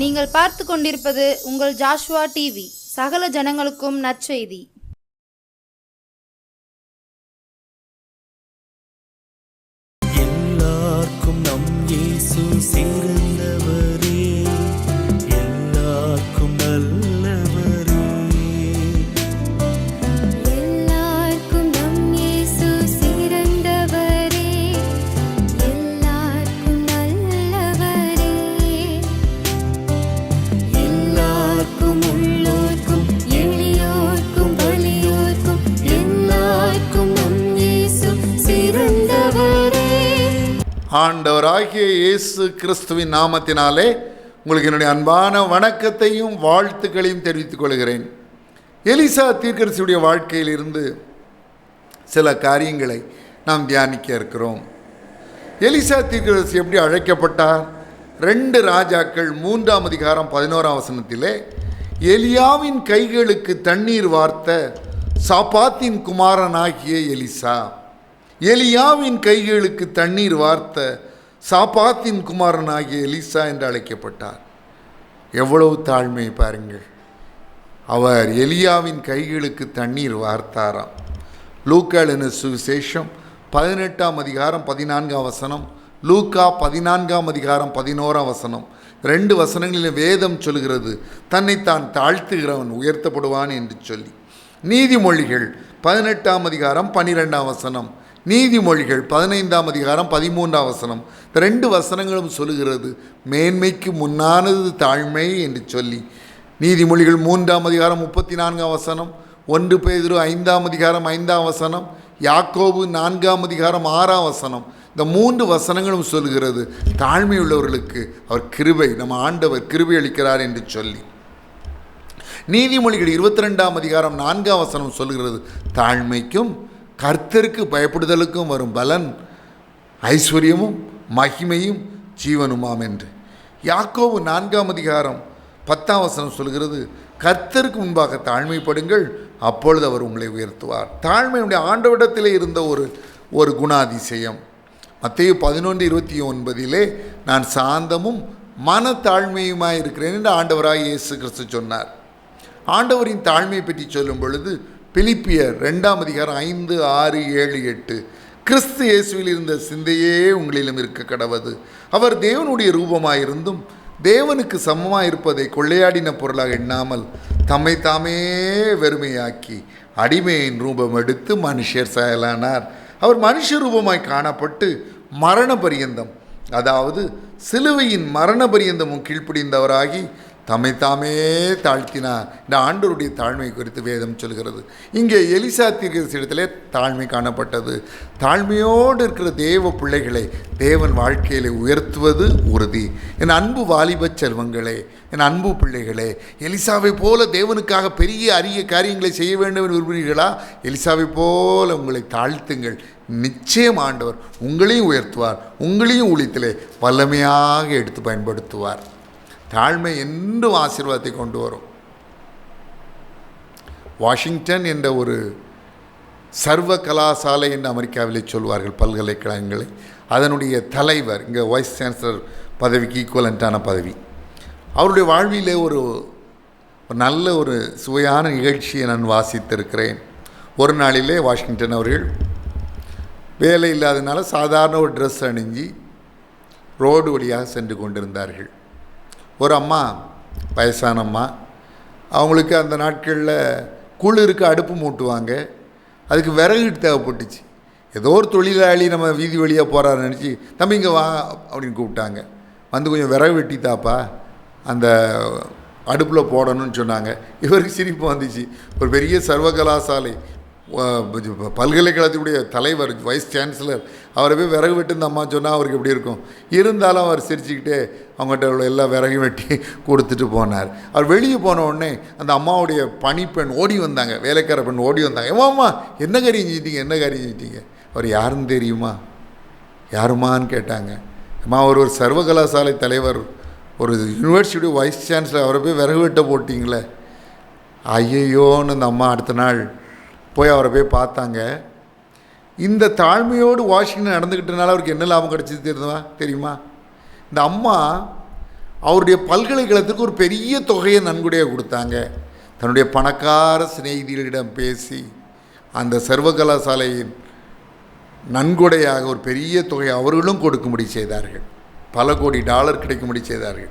நீங்கள் பார்த்து கொண்டிருப்பது உங்கள் ஜாஷுவா டிவி. சகல ஜனங்களுக்கும் நற்செய்தி. எல்லாருக்கும் நம் இயேசு சிறந்தவரே, எல்லாருக்கும் நல்லவரே. எல்லாருக்கும் நம் இயேசு சிறந்தவரே, எல்லாருக்கும் நல்லவரே. எல்லாருக்கும் உள்ளோர்க்கும் எளியோர்க்கும் வலியோர்க்கும் எல்லாருக்கும் நம் இயேசு சிறந்தவரே. ஆண்டவராகிய இயேசு கிறிஸ்துவின் நாமத்தினாலே உங்களுக்கு என்னுடைய அன்பான வணக்கத்தையும் வாழ்த்துக்களையும் தெரிவித்துக் கொள்கிறேன். எலிசா தீர்க்கதரிசியுடைய வாழ்க்கையிலிருந்து சில காரியங்களை நாம் தியானிக்க இருக்கிறோம். எலிசா தீர்க்கதரிசி எப்படி அழைக்கப்பட்டார்? 2 ராஜாக்கள் 3ஆம் அதிகாரம் 11ஆம் வசனத்திலே எலியாவின் கைகளுக்கு தண்ணீர் வார்த்த சாப்பாத்தின் குமாரனாகிய எலிசா. எலியாவின் கைகளுக்கு தண்ணீர் வார்த்த சாப்பாத்தின் குமாரனாகிய எலிசா என்று அழைக்கப்பட்டார். எவ்வளவு தாழ்மை பாருங்கள். அவர் எலியாவின் கைகளுக்கு தண்ணீர் வார்த்தாராம். லூக்கா எழுதின சுவிசேஷம் 18ஆம் அதிகாரம் 14ஆம் வசனம், லூக்கா 14ஆம் அதிகாரம் 11ஆம் வசனம், 2 வசனங்களில் வேதம் சொல்கிறது, தன்னைத்தான் தாழ்த்துகிறவன் உயர்த்தப்படுவான் என்று சொல்லி. நீதிமொழிகள் 18ஆம் அதிகாரம் 12ஆம் வசனம், நீதிமொழிகள் 15ஆம் அதிகாரம் 13ஆம் வசனம், 2 வசனங்களும் சொல்லுகிறது மேன்மைக்கு முன்னானது தாழ்மை என்று சொல்லி. நீதிமொழிகள் 3ஆம் அதிகாரம் 34ஆம் வசனம், 1 பேதுரு 5ஆம் அதிகாரம் 5ஆம் வசனம், யாக்கோபு 4ஆம் அதிகாரம் 6ஆம் வசனம், இந்த 3 வசனங்களும் சொல்லுகிறது தாழ்மை உள்ளவர்களுக்கு அவர் கிருபை, நம்ம ஆண்டவர் கிருபை அளிக்கிறார் என்று சொல்லி. நீதிமொழிகள் 22ஆம் அதிகாரம் 4ஆம் வசனம் சொல்லுகிறது தாழ்மைக்கும் கர்த்தருக்கு பயப்படுதலுக்கும் வரும் பலன் ஐஸ்வர்யமும் மகிமையும் ஜீவனுமாம் என்று. யாக்கோபு 4ஆம் அதிகாரம் 10ஆம் வசனம் சொல்கிறது கர்த்தருக்கு முன்பாக தாழ்மைப்படுங்கள், அப்பொழுது அவர் உங்களை உயர்த்துவார். தாழ்மையுடைய ஆண்டவரிடத்திலே இருந்த ஒரு குணாதிசயம். மத்தேயு 11:29 நான் சாந்தமும் மனத்தாழ்மையுமாய் இருக்கிறேன் என்று ஆண்டவராக இயேசு கிறிஸ்து சொன்னார். ஆண்டவரின் தாழ்மையை பற்றி சொல்லும் பொழுது பிலிப்பியர் 2ஆம் அதிகாரம் 5, 6, 7, 8 கிறிஸ்து இயேசுவில் இருந்த சிந்தையே உங்களிலும் இருக்க கடவது. அவர் தேவனுடைய ரூபமாயிருந்தும் தேவனுக்கு சமமாக இருப்பதை கொள்ளையாடின பொருளாக எண்ணாமல் தம்மை தாமே வெறுமையாக்கி அடிமையின் ரூபம் எடுத்து மனுஷர் சாயலானார். அவர் மனுஷ ரூபமாய் காணப்பட்டு மரண பரியந்தம், அதாவது சிலுவையின் மரண பரியந்தமும் கீழ்ப்படிந்தவராகி தம்மை தாமே தாழ்த்தினார். இந்த ஆண்டவருடைய தாழ்மை குறித்து வேதம் சொல்கிறது. இங்கே எலிசா தீர்க்கதரிசியிடத்திலே தாழ்மை காணப்பட்டது. தாழ்மையோடு இருக்கிற தேவ பிள்ளைகளை தேவன் வாழ்க்கையிலே உயர்த்துவது உறுதி. என் அன்பு வாலிப செல்வங்களே, என் அன்பு பிள்ளைகளே, எலிசாவை போல தேவனுக்காக பெரிய அரிய காரியங்களை செய்ய வேண்டும் என்று விரும்புகிறீர்களா? எலிசாவை போல உங்களை தாழ்த்துங்கள். நிச்சயம் ஆண்டவர் உங்களையும் உயர்த்துவார், உங்களையும் ஊழியத்திலே வல்லமையாக எடுத்து பயன்படுத்துவார். தாழ்மை என்றும் ஆசீர்வாதத்தை கொண்டு வரும். வாஷிங்டன் என்ற ஒரு சர்வ கலாசாலை என்று அமெரிக்காவிலே சொல்வார்கள், பல்கலைக்கழகங்களை. அதனுடைய தலைவர், இங்கே வைஸ் சான்சலர் பதவிக்கு ஈக்குவலண்ட்டான பதவி. அவருடைய வாழ்விலே ஒரு நல்ல ஒரு சுவையான நிகழ்ச்சியை நான் வாசித்திருக்கிறேன். ஒரு நாளிலே வாஷிங்டன் அவர்கள் வேலை இல்லாதனால சாதாரண ஒரு ட்ரெஸ் அணிஞ்சு ரோடு வழியாக சென்று கொண்டிருந்தார்கள். ஒரு அம்மா, வயசான அம்மா, அவங்களுக்கு அந்த நாட்களில் குளிருக்கு அடுப்பு மூட்டுவாங்க, அதுக்கு விறகு தேவைப்பட்டுச்சு. ஏதோ ஒரு தொழிலாளி நம்ம வீதி வழியாக போகிறாரு நினச்சி, தம்பி இங்கே வா அப்படின்னு கூப்பிட்டாங்க. வந்து கொஞ்சம் விறகு வெட்டித்தாப்பா அந்த அடுப்பில் போடணும்னு சொன்னாங்க. இவருக்கு சிரிப்பு வந்துச்சு. ஒரு பெரிய சர்வகலாசாலை பல்கலைக்கழகத்துடைய தலைவர், வைஸ் சான்சலர், அவரை போய் விறகு வெட்டு இந்த அம்மா சொன்னால் அவருக்கு எப்படி இருக்கும்? இருந்தாலும் அவர் சிரிச்சுக்கிட்டே அவங்ககிட்ட உள்ள எல்லா விறகையும் வெட்டி கொடுத்துட்டு போனார். அவர் வெளியே போன உடனே அந்த அம்மாவுடைய பணிப்பெண் ஓடி வந்தாங்க, வேலைக்கார பெண் ஓடி வந்தாங்க. ஏமாம்மா என்ன காரியம் செஞ்சிட்டீங்க, என்ன காரியம் செஞ்சிட்டீங்க? அவர் யாருன்னு தெரியுமா? யாருமான்னு கேட்டாங்க. அம்மா ஒரு சர்வகலாசாலை தலைவர், ஒரு யூனிவர்சிட்டியுடைய வைஸ் சான்சலர், அவரை போய் விறகு வெட்ட போட்டிங்களே. ஐயோன்னு அந்த அம்மா அடுத்த நாள் போய் அவரை போய் பார்த்தாங்க. இந்த தாழ்மையோடு வாஷிங்டன் நடந்துக்கிட்டனால அவருக்கு என்ன லாபம் கிடச்சிது தெரியுமா? இந்த அம்மா அவருடைய பல்கலைக்கழகத்துக்கு ஒரு பெரிய தொகையை நன்கொடையாக கொடுத்தாங்க. தன்னுடைய பணக்கார சிநேகிதிகளிடம் பேசி அந்த சர்வகலாசாலையின் நன்கொடையாக ஒரு பெரிய தொகையை அவர்களும் கொடுக்கும்படி செய்தார்கள். பல கோடி டாலர் கிடைக்கும்படி செய்தார்கள்.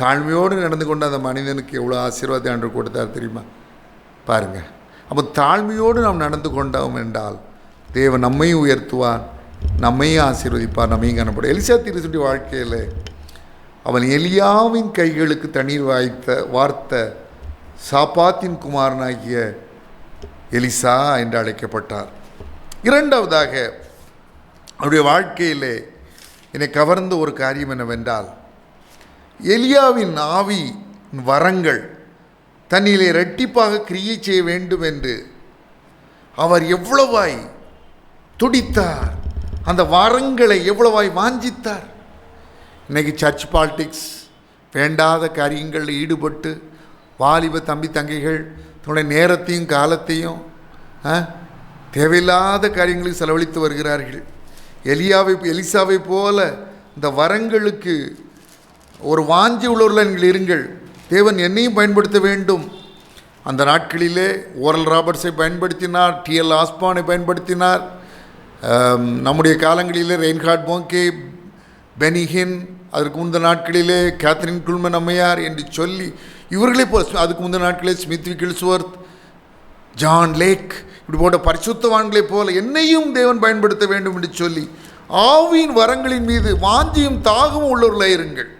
தாழ்மையோடு நடந்து கொண்ட அந்த மனிதனுக்கு எவ்வளோ ஆசீர்வாதம் ஆண்டவர் கொடுத்தார் தெரியுமா? பாருங்கள். அப்போ தாழ்மையோடு நாம் நடந்து கொண்டோம் என்றால் தேவன் நம்மையும் உயர்த்துவார், நம்மையும் ஆசீர்வதிப்பார், நம்மையும் காணப்படும். எலிசா தீர்க்கதரிசியுடைய வாழ்க்கையில் அவன் எலியாவின் கைகளுக்கு தண்ணீர் வார்த்த சாப்பாத்தின் குமாரனாகிய எலிசா என்று அழைக்கப்பட்டார். இரண்டாவதாக அவருடைய வாழ்க்கையிலே என்னை கவர்ந்த ஒரு காரியம் என்னவென்றால், எலியாவின் ஆவி வரங்கள் தன்னிலே இரட்டிப்பாக கிரியை செய்ய வேண்டும் என்று அவர் எவ்வளவாய் துடித்தார், அந்த வரங்களை எவ்வளவாய் வாஞ்சித்தார். இன்றைக்கி சர்ச் பாலிடிக்ஸ், வேண்டாத காரியங்களில் ஈடுபட்டு வாலிப தம்பி தங்கைகள் தன்னுடைய நேரத்தையும் காலத்தையும் தேவையில்லாத காரியங்களுக்கு செலவழித்து வருகிறார்கள். எலிசாவை போல இந்த வரங்களுக்கு ஒரு வாஞ்சி உள்ளவர்கள் நீங்கள் இருங்கள். தேவன் என்னையும் பயன்படுத்த வேண்டும். அந்த நாட்களிலே ஓரல் ராபர்ட்ஸை பயன்படுத்தினார், டிஎல் ஆஸ்பானை பயன்படுத்தினார். நம்முடைய காலங்களிலே ரெயின்ஹார்ட் போங்கே, பெனிஹின், அதற்கு முந்தின நாட்களிலே கேத்ரின் குல்மன் அம்மையார் என்று சொல்லி இவர்களே போல், அதுக்கு முந்தின நாட்களிலே ஸ்மித் விக்கில்ஸ்வர்த், ஜான் லேக், இப்படி போட்ட பரிசுத்தவான்களைப் போல என்னையும் தேவன் பயன்படுத்த வேண்டும் என்று சொல்லி ஆவியின் வரங்களின் மீது வாஞ்சியும் தாகமும் உள்ளவர்களாக இருங்கள்.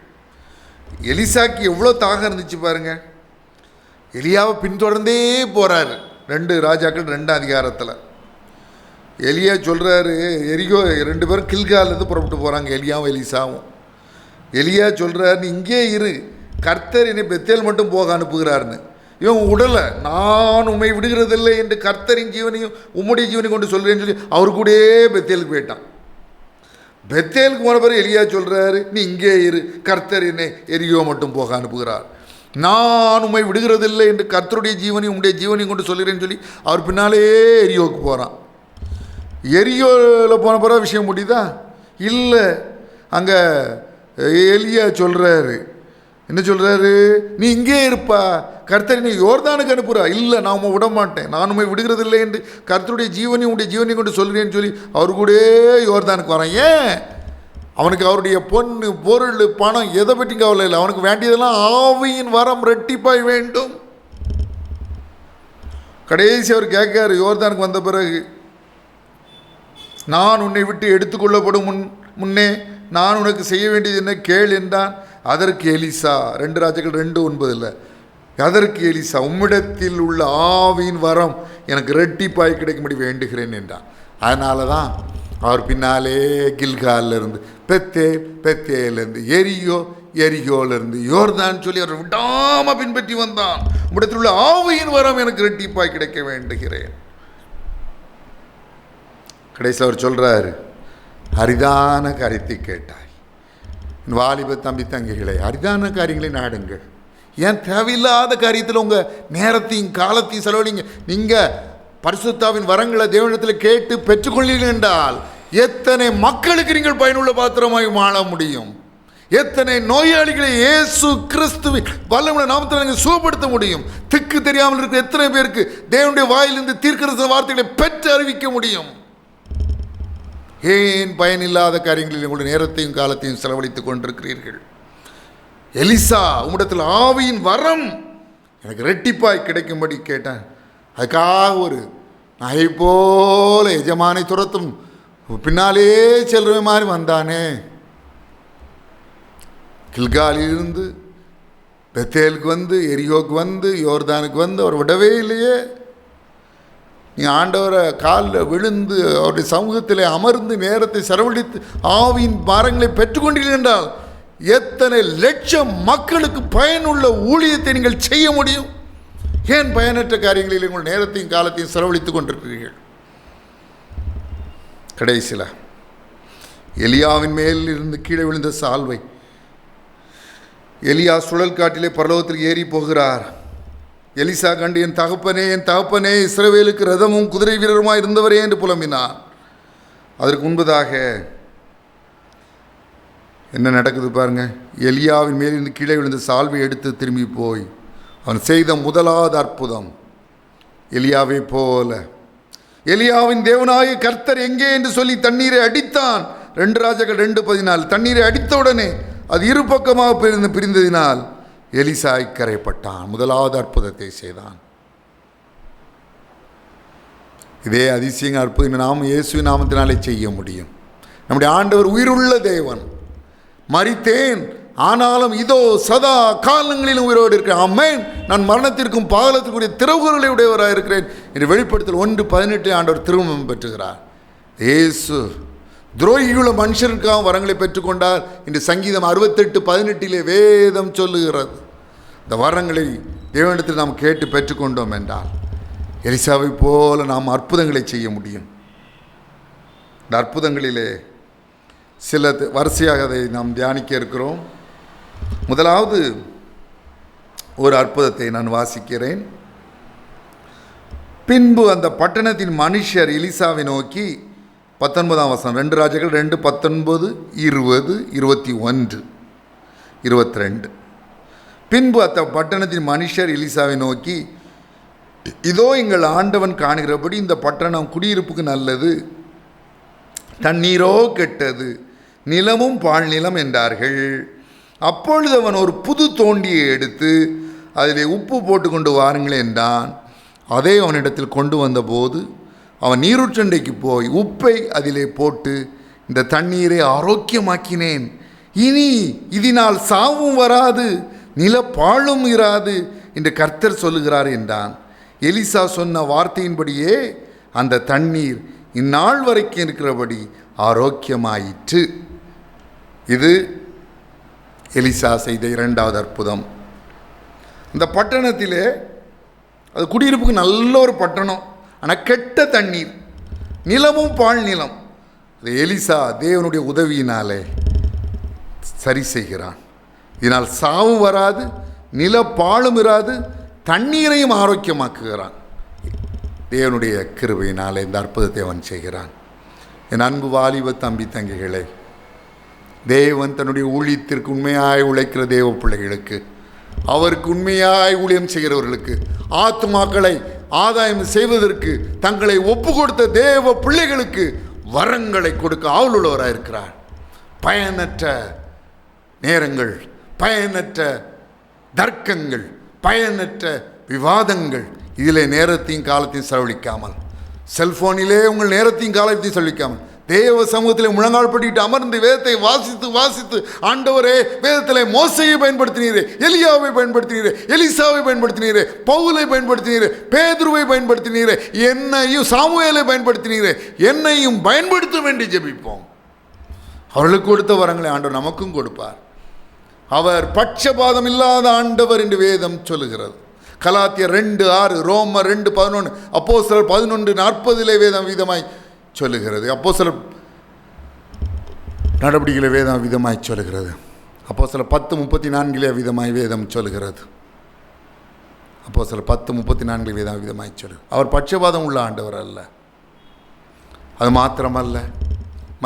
எலிசாக்கு எவ்வளோ தாகம் இருந்துச்சு பாருங்கள். எலியாவை பின்தொடர்ந்தே போகிறாரு. 2 ராஜாக்கள் 2 அதிகாரத்தில் எலியா சொல்கிறாரு, எரியோ 2 பேரும் கில்காலேருந்து புறப்பட்டு போகிறாங்க, எலியாவும் எலிசாவும். எலியா சொல்கிறார், நீ இங்கே இரு, கர்த்தர் என்னை பெத்தேல் மட்டும் போக அனுப்புகிறாருன்னு. இவன் உடலை, நான் உண்மை விடுகிறதில்லை என்று கர்த்தரின் ஜீவனையும் உம்முடைய ஜீவனையும் கொண்டு சொல்கிறேன்னு சொல்லி அவரு கூடயே பெத்தேலுக்கு போயிட்டான். பெத்தேலுக்கு போன பிறகு எலியா சொல்கிறாரு, நீ இங்கே இரு, கர்த்தர் என்னை எரியோ மட்டும் போக அனுப்புகிறார், நான் உண்மை விடுகிறதில்லை என்று கர்த்தருடைய ஜீவனையும் உம்முடைய ஜீவனையும் கொண்டு சொல்கிறேன்னு சொல்லி அவர் பின்னாலே எரியோவுக்கு போகிறான். எரியோவில் போன பிறகு விஷயம் முடியுதா? இல்லை. அங்கே எலியா சொல்கிறாரு, என்ன சொல்கிறாரு, நீ இங்கே இருப்பா, கர்த்தர் நீ யோர்தானுக்கு அனுப்புகிறா. இல்லை, நான் உண்மை விட மாட்டேன், நான் உண்மை விடுகிறதில்லை என்று கர்த்தருடைய ஜீவனையும் உடைய ஜீவனையும் கொண்டு சொல்கிறேன்னு சொல்லி அவரு கூட யோர்தானுக்கு வரான். ஏன்? அவனுக்கு அவருடைய பொண்ணு, பொருள், பணம் எதை பற்றி கவலை இல்லை. அவனுக்கு வேண்டியதெல்லாம் ஆவியின் வரம் ரெட்டிப்பாய் வேண்டும். கடைசி அவர் கேட்காரு யோர்தானுக்கு வந்த பிறகு, நான் உன்னை விட்டு எடுத்துக்கொள்ளப்படும் முன்னே நான் உனக்கு செய்ய வேண்டியது என்ன கேள் என்றான். அதற்கு எலிசா, 2 ராஜாக்கள் 2:9, அதற்கு எலிசா, உம்மிடத்தில் உள்ள ஆவியின் வரம் எனக்கு ரெட்டிப்பாய் கிடைக்கும்படி வேண்டுகிறேன் என்றான். அதனால தான் அவர் பின்னாலே கில்காலிருந்து, பெத்தேலேருந்து, எரியோலேருந்து யோர்தான் சொல்லி அவர் விடாமல் பின்பற்றி வந்தான். உம்மிடத்தில் உள்ள ஆவியின் வரம் எனக்கு ரெட்டிப்பாய் கிடைக்க வேண்டுகிறேன். கடைசியில் அவர் சொல்கிறாரு, அரிதான காரியத்தை கேட்டாய். வாலிப தம்பி தங்கைகளை, அரிதான காரியங்களை நாடுங்கள். ஏன் தேவையில்லாத காரியத்தில் உங்கள் நேரத்தையும் காலத்தையும் செலவழிங்க. நீங்கள் பரிசுத்தாவின் வரங்களை தேவனிடத்தில் கேட்டு பெற்றுக்கொள்ளீர்கள் என்றால் எத்தனை மக்களுக்கு நீங்கள் பயனுள்ள பாத்திரமாய் வாழ முடியும். எத்தனை நோயாளிகளை இயேசு கிறிஸ்துவின் வல்லமையுள்ள நாமத்தில் நீங்கள் சுகப்படுத்த முடியும். திக்கு தெரியாமல் இருக்கிற எத்தனை பேருக்கு தேவனுடைய வாயிலிருந்து தீர்க்கதரிசன வார்த்தைகளை பெற்று அறிவிக்க முடியும். ஏன் பயனில்லாத காரியங்களில் உங்களுடைய நேரத்தையும் காலத்தையும் செலவழித்துக் கொண்டிருக்கிறீர்கள்? எலிசா, உம்மிடத்தில் ஆவியின் வரம் எனக்கு ரெட்டிப்பாய் கிடைக்கும்படி கேட்டேன். அதுக்காக ஒரு நாயை போல எஜமானை துரத்தும் பின்னாலே செல்ற மாதிரி வந்தானே. கில்காலிலிருந்து பெத்தேலுக்கு வந்து, எரியோக்கு வந்து, யோர்தானுக்கு வந்து அவர் விடவே இல்லையே. நீ ஆண்டவரை காலில் விழுந்து அவருடைய சமூகத்தில் அமர்ந்து நேரத்தை செலவழித்து ஆவியின் பாரங்களை பெற்றுக்கொண்டீர்கள் என்றால் எத்தனை லட்சம் மக்களுக்கு பயனுள்ள ஊழியத்தை நீங்கள் செய்ய முடியும். ஏன் பயனற்ற காரியங்களில் உங்கள் நேரத்தையும் காலத்தையும் செலவழித்துக் கொண்டிருக்கிறீர்கள்? கடைசியில் எலியாவின் மேல் இருந்து கீழே விழுந்த சால்வை, எலியா சுழல் காட்டிலே பரலோகத்தில் ஏறி போகிறார். எலிசா கண்டு, என் தகப்பனே, இஸ்ரவேலுக்கு ரதமும் குதிரை வீரருமாய் இருந்தவரே என்று புலம்பினார். அதற்கு முன்பதாக என்ன நடக்குது பாருங்க. எலியாவின் மேலிருந்து கீழே விழுந்த சால்வை எடுத்து திரும்பி போய் அவன் செய்த முதலாவது அற்புதம். எலியாவை போல எலியாவின் தேவனாய கர்த்தர் எங்கே என்று சொல்லி தண்ணீரை அடித்தான். 2 ராஜாக்கள் 2:14. தண்ணீரை அடித்தவுடனே அது இரு பக்கமாக பிரிந்ததினால் எலிசா கரைப்பட்டான். முதலாவது அற்புதத்தை செய்தான். இதே அதிசயம் அற்புதம் நாம் இயேசுவின் நாமத்தினாலே செய்ய முடியும். நம்முடைய ஆண்டவர் உயிருள்ள தேவன். மரித்தேன், ஆனாலும் இதோ சதா காலங்களிலும் உயிரோடு இருக்கிறேன். ஆமென். நான் மரணத்திற்கும் பாதாளத்திற்குரிய திறவுகளை உடையவராக இருக்கிறேன் என்று வெளிப்படுத்தல் 1:18 ஆண்டவர் திருமணம் பெற்றுகிறார். இயேசு துரோகிகள மனுஷருக்காக வரங்களை பெற்றுக்கொண்டார் என்று சங்கீதம் 68:18 வேதம் சொல்லுகிறது. இந்த வரங்களை தேவனிடத்தில் நாம் கேட்டு பெற்றுக்கொண்டோம் என்றால் எலிசாவை போல நாம் அற்புதங்களை செய்ய முடியும். இந்த அற்புதங்களிலே சில வரிசையாக அதை நாம் தியானிக்க இருக்கிறோம். முதலாவது ஒரு அற்புதத்தை நான் வாசிக்கிறேன். பின்பு அந்த பட்டணத்தின் மனுஷர் எலிசாவை நோக்கி 19ஆம் வசனம் 2 ராஜாக்கள் 2:19, 20, 21, 22. பின்பு அந்த பட்டணத்தின் மனுஷர் எலிசாவை நோக்கி, இதோ எங்கள் ஆண்டவன் காணுகிறபடி இந்த பட்டணம் குடியிருப்புக்கு நல்லது, தண்ணீரோ கெட்டது, நிலமும் பால் நிலம் என்றார்கள். அப்பொழுது அவன் ஒரு புது தோண்டியை எடுத்து அதிலே உப்பு போட்டு கொண்டு வாருங்கள் என்றான். அதை அவனிடத்தில் கொண்டு வந்தபோது அவன் நீரூற்றண்டைக்கு போய் உப்பை அதிலே போட்டு இந்த தண்ணீரை ஆரோக்கியமாக்கினேன், இனி இதனால் சாவும் வராது, நிலப்பாழும் இராது என்று கர்த்தர் சொல்லுகிறார் என்றான். எலிசா சொன்ன வார்த்தையின்படியே அந்த தண்ணீர் இந்நாள் வரைக்கும் இருக்கிறபடி ஆரோக்கியமாயிற்று. இது எலிசா செய்த 2வது அற்புதம். இந்த பட்டணத்திலே அது குடியிருப்புக்கு நல்ல ஒரு பட்டணம், ஆனால் கெட்ட தண்ணீர், நிலமும் பால் நிலம். அது எலிசா தேவனுடைய உதவியினாலே சரி செய்கிறான். இதனால் சாவும் வராது, நிலப்பாழும் இராது, தண்ணீரையும் ஆரோக்கியமாக்குகிறான். தேவனுடைய கிருபையினாலே இந்த அற்புதத்தை அவன் செய்கிறான். என் அன்பு வாலிப தம்பி தங்கைகளே, தேவன் தன்னுடைய ஊழியத்திற்கு உண்மையாய் உழைக்கிற தேவ பிள்ளைகளுக்கு, அவருக்கு உண்மையாய் ஊழியம் செய்கிறவர்களுக்கு, ஆத்துமாக்களை ஆதாயம் செய்வதற்கு தங்களை ஒப்பு கொடுத்த தேவ பிள்ளைகளுக்கு வரங்களை கொடுக்க ஆவலுள்ளவராக இருக்கிறார். பயனற்ற நேரங்கள், பயனற்ற தர்க்கங்கள், பயனற்ற விவாதங்கள், இதிலே நேரத்தையும் காலத்தையும் செலவழிக்காமல், செல்போனிலே உங்கள் நேரத்தையும் காலத்தையும் செலவழிக்காமல் தேவ சமூகத்தில் முழங்கால் படிட்டு அமர்ந்து வேதத்தை வாசித்து வாசித்து, ஆண்டவரே வேதத்திலே மோசையை பயன்படுத்தினீரே, எலியாவை பயன்படுத்தினீரே, எலிசாவை பயன்படுத்தினீரே, பவுலை பயன்படுத்தினீரே, பேதுருவை பயன்படுத்தினீரே, என்னையும் சாமுவேலை பயன்படுத்தினீரே, என்னையும் பயன்படுத்தும் என்று ஜெபிப்போம். அவர்களுக்கு கொடுத்த வரங்களை ஆண்டவர் நமக்கும் கொடுப்பார். அவர் பட்சபாதம் இல்லாத ஆண்டவர் என்று வேதம் சொல்லுகிறது. கலாத்தியர் 2:6, ரோமர் 2:11, அப்போஸ்தலர் 11:40 வேதம் விதமாய் சொல்லுகிறது. அப்போஸ்தலர் நடவடிக்கைகளை வேதம் விதமாய் சொல்லுகிறது. அப்போஸ்தலர் 10:34 விதமாய் வேதம் சொல்லுகிறது. அப்போஸ்தலர் 10:34 வேதம் விதமாய் சொல்லு. அவர் பட்சபாதம் உள்ள ஆண்டவர் அல்ல. அது மாத்திரமல்ல,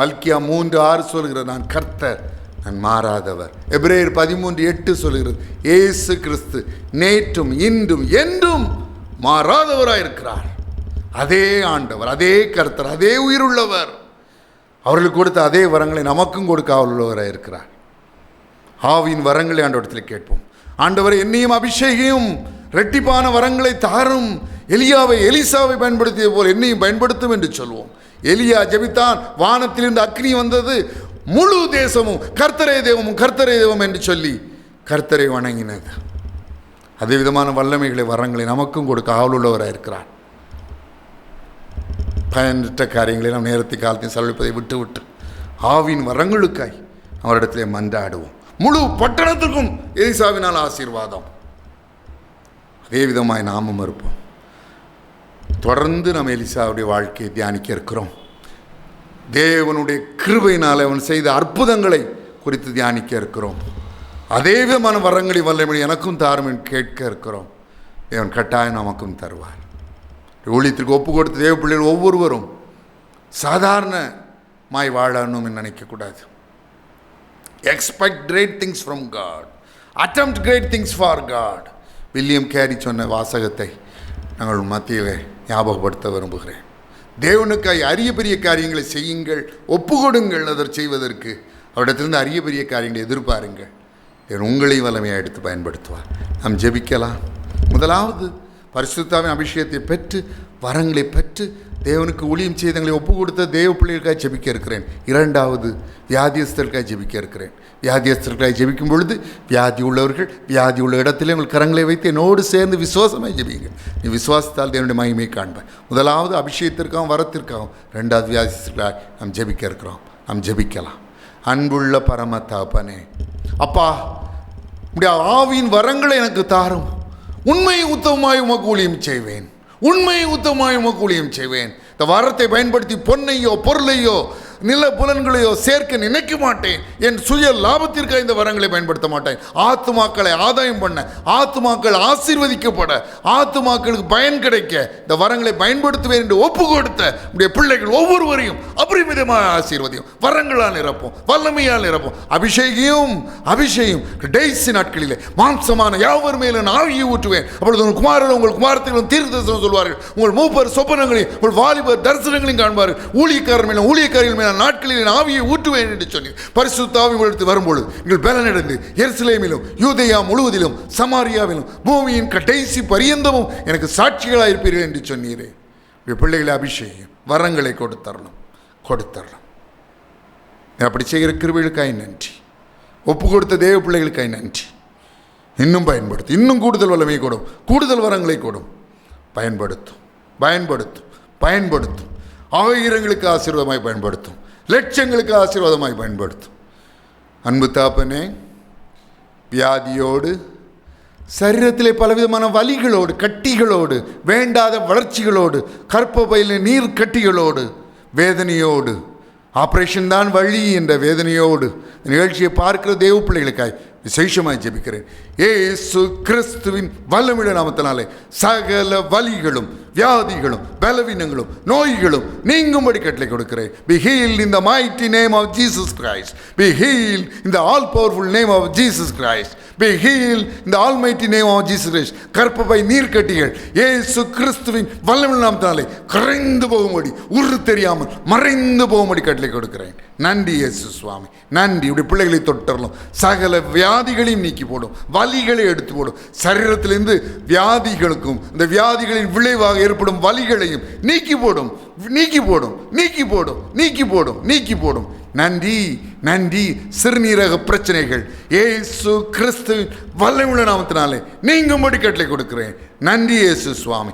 மல்கியா 3:6 சொல்கிறது, நான் கர்த்தர், நான் மாறாதவர். எபிரேயர் 13:8 சொல்கிறது, இயேசு கிறிஸ்து நேற்றும் இன்றும் என்றும் மாறாதவராக இருக்கிறார். அதே ஆண்டவர், அதே கர்த்தர், அதே உயிருள்ளவர். அவர்களுக்கு கொடுத்த அதே வரங்களை நமக்கும் கொடுக்க உள்ளவராக இருக்கிறார். ஆவியின் வரங்களை ஆண்டவரத்தில் கேட்போம். ஆண்டவர் என்னையும் அபிஷேகையும் இரட்டிப்பான வரங்களை தாரும், எலிசாவை பயன்படுத்தியது போல் என்னையும் பயன்படுத்தும் என்று சொல்வோம். எலியா ஜெபித்தான், வானத்திலிருந்து அக்னி வந்தது, முழு தேசமும் கர்த்தரே தேவமும் கர்த்தரே தேவம் என்று சொல்லி கர்த்தரை வணங்கினது. அதே விதமான வல்லமைகளை வரங்களை நமக்கும் கொடுக்க ஆவலுள்ளவராக இருக்கிறார். பயனற்ற காரியங்களை நாம் நேரத்தை காலத்தையும் செலவழிப்பதை விட்டு ஆவின் வரங்களுக்காய் அவரிடத்திலே மன்றாடுவோம். முழு பட்டணத்துக்கும் எலிசாவினால் ஆசீர்வாதம். அதே விதமாய் நாமும் இருப்போம். தொடர்ந்து நம்ம எலிசாவுடைய வாழ்க்கையை தியானிக்க இருக்கிறோம். தேவனுடைய கிருபையினால் அவன் செய்த அற்புதங்களை குறித்து தியானிக்க இருக்கிறோம். அதே விதமான வரங்களை வல்லமை எனக்கும் தாரும் என்று கேட்க இருக்கிறோம். தேவன் கட்டாயம் நமக்கும் தருவார். ஊழியத்திற்கு ஒப்பு கொடுத்த தேவ பிள்ளைகள் ஒவ்வொருவரும் சாதாரணமாய் வாழணும் என்று நினைக்கக்கூடாது. Expect great things from God, attempt great things for God. William Carey சொன்ன வாசகத்தை நாங்கள் மத்தியில் ஞாபகப்படுத்த விரும்புகிறேன். தேவனுக்காய் அரிய பெரிய காரியங்களை செய்யுங்கள், ஒப்புக்கொடுங்கள். அதை செய்வதற்கு அவரிடத்திலிருந்து அரிய பெரிய காரியங்களை எதிர்பாருங்கள். உங்களை வல்லமையாக எடுத்து பயன்படுத்துவார். நாம் ஜெபிக்கலாம். முதலாவது பரிசுத்தாவின் அபிஷேகத்தை பெற்று வரங்களை பெற்று தேவனுக்கு ஊழியம் செய்தங்களை ஒப்பு கொடுத்த தேவ பிள்ளைகளுக்காக ஜெபிக்க இருக்கிறேன். இரண்டாவது வியாதியஸ்தர்களுக்காக ஜெபிக்க இருக்கிறேன். வியாதியஸ்தர்களுக்காக ஜெபிக்கும் பொழுது வியாதி உள்ளவர்கள் வியாதி உள்ள இடத்திலே உங்கள் கரங்களை வைத்து என்னோடு சேர்ந்து விசுவாசமாக ஜெபிங்க. நீ விசுவாசத்தால் தேவனுடைய மகிமை காண்பேன். முதலாவது அபிஷேகத்திற்காகவும் வரத்திற்காகவும், ரெண்டாவது வியாதியஸ்தர்களுக்காக நாம் ஜெபிக்க இருக்கிறோம். நாம் ஜெபிக்கலாம். அன்புள்ள பரம தகப்பனே, அப்பா, உடைய ஆவியின் வரங்களை எனக்கு தாரும். உண்மையை உத்தமமாய் உமக்கு ஊழியம் செய்வேன். உண்மையை உத்தமமாய் உமக்கு ஊழியம் செய்வேன். இந்த வரத்தை பயன்படுத்தி பொன்னையோ பொருளையோ நில புலன்களையோ சேர்க்க நினைக்க மாட்டேன். என் சுய லாபத்திற்காக இந்த வரங்களை பயன்படுத்த மாட்டேன். ஆத்துமாக்களை ஆதாயம் பண்ண, ஆத்துமாக்கள் ஆசீர்வதிக்கப்பட, ஆத்துமாக்களுக்கு பயன் கிடைக்க இந்த வரங்களை பயன்படுத்துவேன் என்று ஒப்பு கொடுத்த உடைய பிள்ளைகள் ஒவ்வொருவரையும் அபரிமிதமாக ஆசீர்வதியும். வரங்களால் நிரப்பும், வல்லமையால் நிரப்பும். அபிஷேகம் கடைசி நாட்களிலே மாம்சமான யாவர் மேலும் ஆவியை ஊற்றுவேன். அப்பொழுது உங்கள் குமாரர் உங்கள் குமாரத்திலும் தீர்க்கதரிசனம் சொல்வார்கள். உங்கள் மூப்பர் சொப்பனங்களையும் உங்கள் வாலிபர் தரிசனங்களையும் காண்பார்கள். ஊழியக்காரர் மேலும் ஊழியக்காரிகள் நாட்களில் ஆவியை ஊற்றுவேன் என்று சொல்லி பரிசுத்த ஆவி உங்களிடத்து வரும்பொழுது நீங்கள் பலனடைந்து எருசலேமிலும் யூதேயா முழுவதிலும் சமாரியாவிலும் பூமியின் கடைசி பரியந்தமும் எனக்கு சாட்சிகளாக இருப்பீர்கள் என்று சொன்னீரே. பிள்ளைகளை அபிஷேகம் வரங்களை கொடுத்தரணும். அப்படி செய்கிற கிருபைகளுக்காய் நன்றி. ஒப்பு கொடுத்த தேவ பிள்ளைகளுக்காய் நன்றி. இன்னும் பயன்படுத்தும், இன்னும் கூடுதல் வல்லமை கொடும், கூடுதல் வரங்களை கொடும். பயன்படுத்தும். ஆயிரங்களுக்கு ஆசீர்வாதமாய் பயன்படுத்தும், லட்சங்களுக்கு ஆசீர்வாதமாய் பயன்படுத்தும். அன்பு தாப்பனே, வியாதியோடு, சரீரத்திலே பலவிதமான வலிகளோடு, கட்டிகளோடு, வேண்டாத வளர்ச்சிகளோடு, கற்பப்பையில் நீர் கட்டிகளோடு, வேதனையோடு, ஆப்ரேஷன் தான் வழி என்ற வேதனையோடு நிகழ்ச்சியை பார்க்கிற தேவ பிள்ளைகளுக்காய் விசேஷமாய் ஜெபிக்கிறேன். இயேசு கிறிஸ்துவின் வல்லமையுள்ள நாமத்தினாலே சகல வலிகளும் வியாதிகளும் பலவீனங்களும் நோய்களும் நீங்கும்படி கட்டளை கொடுக்கிறேன். Be healed in the mighty name of Jesus Christ. Be healed in the all powerful name of Jesus Christ. Be healed in the almighty name of Jesus Christ. கற்பப்பை நீர்க்கட்டிகள் இயேசு கிறிஸ்துவின் வல்லமையுள்ள நாமத்தினாலே கரைந்து போகும்படி, உரு தெரியாமல் மறைந்து போகும்படி கட்டளை கொடுக்கிறேன். நன்றி இயேசு சுவாமி, நன்றி. இப்படி பிள்ளைகளை தொட்டரலும் சகல வியாதிகளையும் நீக்கி போடும், வலிகளை எடுத்து போடும். சரீரத்திலிருந்து வியாதிகளுக்கும் இந்த வியாதிகளின் விளைவாக ஏற்படும் வலிகளையும் நீக்கி போடும். நன்றி. சிறுநீரக பிரச்சனைகள் இயேசு கிறிஸ்துவின் வல்லமையுள்ள நாமத்தினாலே நீங்கும்படி கட்டளை கொடுக்கிறேன். நன்றி இயேசு சுவாமி.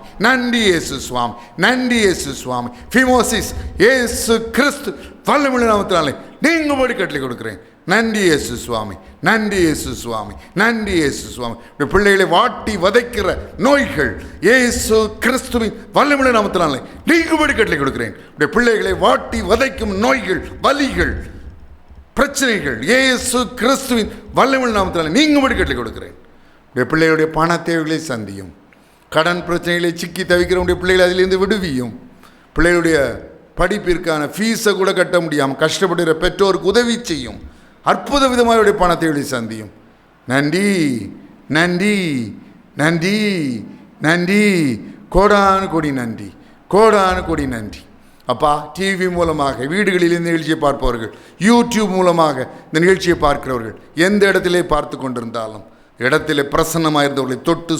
ஃபிமோசிஸ் இயேசு கிறிஸ்து வல்லமையுள்ள நாமத்தினாலே நீங்கும்படி கட்டளை கொடுக்கிறேன். நன்றி இயேசு சுவாமி. பிள்ளைகளை வாட்டி வதைக்கிற நோய்கள் இயேசு கிறிஸ்துவின் வல்லமையுள்ள நாமத்தினாலே நீங்கும்படி கட்டளை கொடுக்கிறேன். பிள்ளைகளை வாட்டி வதைக்கும் நோய்கள், வலிகள், பிரச்சனைகள் இயேசு கிறிஸ்துவின் வல்லமையுள்ள நாமத்தினாலே நீங்கும்படி கட்டளை கொடுக்கிறேன். பிள்ளைகளுடைய பண தேவைகளை சந்தியும், கடன் பிரச்சனைகளை சிக்கி தவிக்கிறவனுடைய பிள்ளைகளை அதிலிருந்து விடுவியும். பிள்ளைகளுடைய படிப்பிற்கான ஃபீஸை கூட கட்ட முடியாமல் கஷ்டப்படுகிற பெற்றோருக்கு உதவி செய்யும். அற்புத விதமாக பணத்தை சந்தியும். நன்றி. கோடானு கோடி நன்றி. அப்பா, டிவி மூலமாக வீடுகளில் இந்த நிகழ்ச்சியை பார்ப்பவர்கள், யூடியூப் மூலமாக இந்த நிகழ்ச்சியை பார்க்கிறவர்கள், எந்த இடத்திலே பார்த்து கொண்டிருந்தாலும் இடத்திலே பிரசன்னமாக இருந்தவர்களை தொட்டு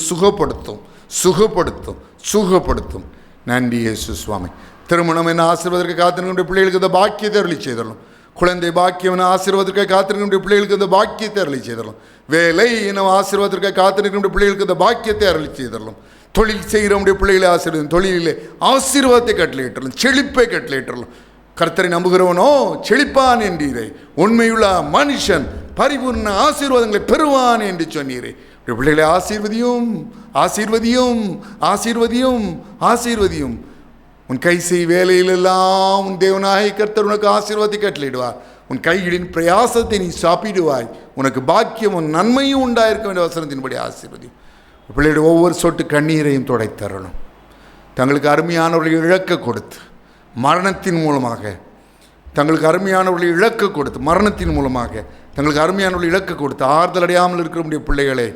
சுகப்படுத்தும். நன்றி இயேசு சுவாமி. திருமணம் என்ன ஆசீர்வாதத்திற்கு காத்திருக்கின்ற பிள்ளைகளுக்கு இந்த பாக்கியத்தை அருளி செய்தரலாம். குழந்தை பாக்கியம் என ஆசீர்வாதத்திற்காக காத்திருக்கின்ற பிள்ளைகளுக்கு இந்த பாக்கியத்தை அருளி செய்தரலாம். வேலை என ஆசீர்வாதத்திற்காக காத்திருக்கின்ற பிள்ளைகளுக்கு இந்த பாக்கியத்தை அருளி செய்தரலாம். தொழில் செய்கிறவனுடைய பிள்ளைகளை ஆசீர்வாதம், தொழிலே ஆசீர்வாதத்தை கட்டளையிட்டரலாம், செழிப்பை கட்டளையிட்டரலாம். கர்த்தரை நம்புகிறவனோ செழிப்பான் என்றீரே, உண்மையுள்ள மனுஷன் பரிபூர்ண ஆசீர்வாதங்களை பெறுவான் என்று சொன்னீரே. பிள்ளைகளை ஆசீர்வதியும். உன் கை செய் வேலையிலெல்லாம் உன் தேவனாகிய கர்த்தர் உனக்கு ஆசீர்வாதத்தை கட்டளையிடுவார். உன் கைகளின் பிரயாசத்தை நீ சாப்பிடுவாய். உனக்கு பாக்கியம், உன் நன்மையும் உண்டாயிருக்க வேண்டிய வசனத்தின்படி ஆசீர்வதியும். பிள்ளைகளுடைய ஒவ்வொரு சொட்டு கண்ணீரையும் துடைத்தரணும். தங்களுக்கு அருமையானவர்களை இழக்க கொடுத்து மரணத்தின் மூலமாக தங்களுக்கு அருமையானவர்களை இழக்க கொடுத்து, மரணத்தின் மூலமாக தங்களுக்கு அருமையானவர்களை இழக்க கொடுத்து ஆறுதல் அடையாமல் இருக்கிற பிள்ளைகளை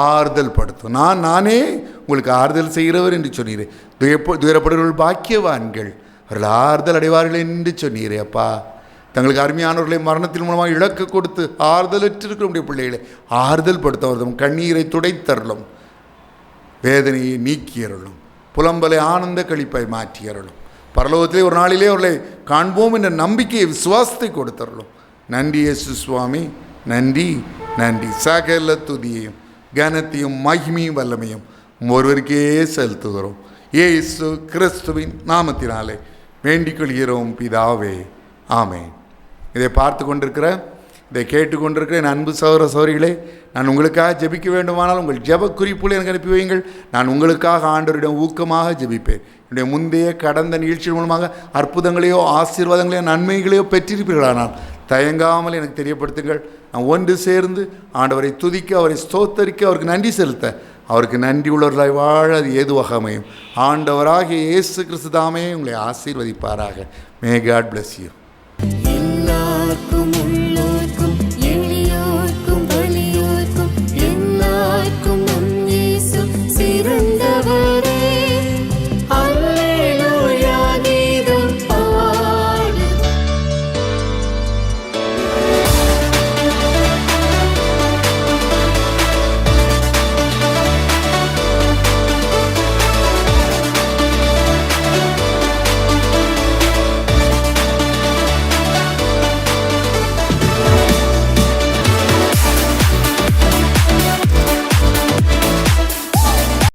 ஆறுதல் படுத்தும். நானே உங்களுக்கு ஆறுதல் செய்கிறவர் என்று சொன்னீரே. துயரப்படுகிறவர்கள் பாக்கியவான்கள், அவர்கள் ஆறுதல் அடைவார்கள் என்று சொன்னீரே அப்பா. தங்களுக்கு அருமையானவர்களை மரணத்தின் மூலமாக இழக்க கொடுத்து ஆறுதலற்றிருக்கிற பிள்ளைகளை ஆறுதல் படுத்தவர்களும் கண்ணீரை துடைத்தரலும், வேதனையை நீக்கியறலும், புலம்பலை ஆனந்த கழிப்பாய் மாற்றியறலும், பரலோகத்திலே ஒரு நாளிலே அவர்களை காண்போம் என்ற நம்பிக்கையை விசுவாசத்தை கொடுத்தரலும். நன்றி இயேசு சுவாமி, நன்றி நன்றி. சகல துதியையும் கனத்தையும் மகிமையும் வல்லமையும் ஒருவருக்கே செலுத்துகிறோம். இயேசு கிறிஸ்துவின் நாமத்தினாலே வேண்டிக் கொள்கிறோம் பிதாவே, ஆமென். இதை பார்த்து கொண்டிருக்கிற, இதை கேட்டுக்கொண்டிருக்கிற என் அன்பு சகோதர சகோதரிகளே, நான் உங்களுக்காக ஜெபிக்க வேண்டுமானால் உங்கள் ஜெப குறிப்புகளை எனக்கு அனுப்பி வையுங்கள். நான் உங்களுக்காக ஆண்டவரிடம் ஊக்கமாக ஜெபிப்பேன். என்னுடைய முந்தைய கடந்த நிகழ்ச்சிகள் மூலமாக அற்புதங்களையோ ஆசீர்வாதங்களையோ நன்மைகளையோ பெற்றிருப்பீர்களானால் தயங்காமல் எனக்கு தெரியப்படுத்துங்கள். நான் ஒன்று சேர்ந்து ஆண்டவரை துதிக்க, அவரை ஸ்தோத்தரிக்க, அவருக்கு நன்றி செலுத்த, அவருக்கு நன்றி உள்ளவர்களாய் வாழ அது ஏதுவாக அமையும். ஆண்டவராகிய இயேசு கிறிஸ்து தாமே உங்களை ஆசீர்வதிப்பாராக. May God bless you.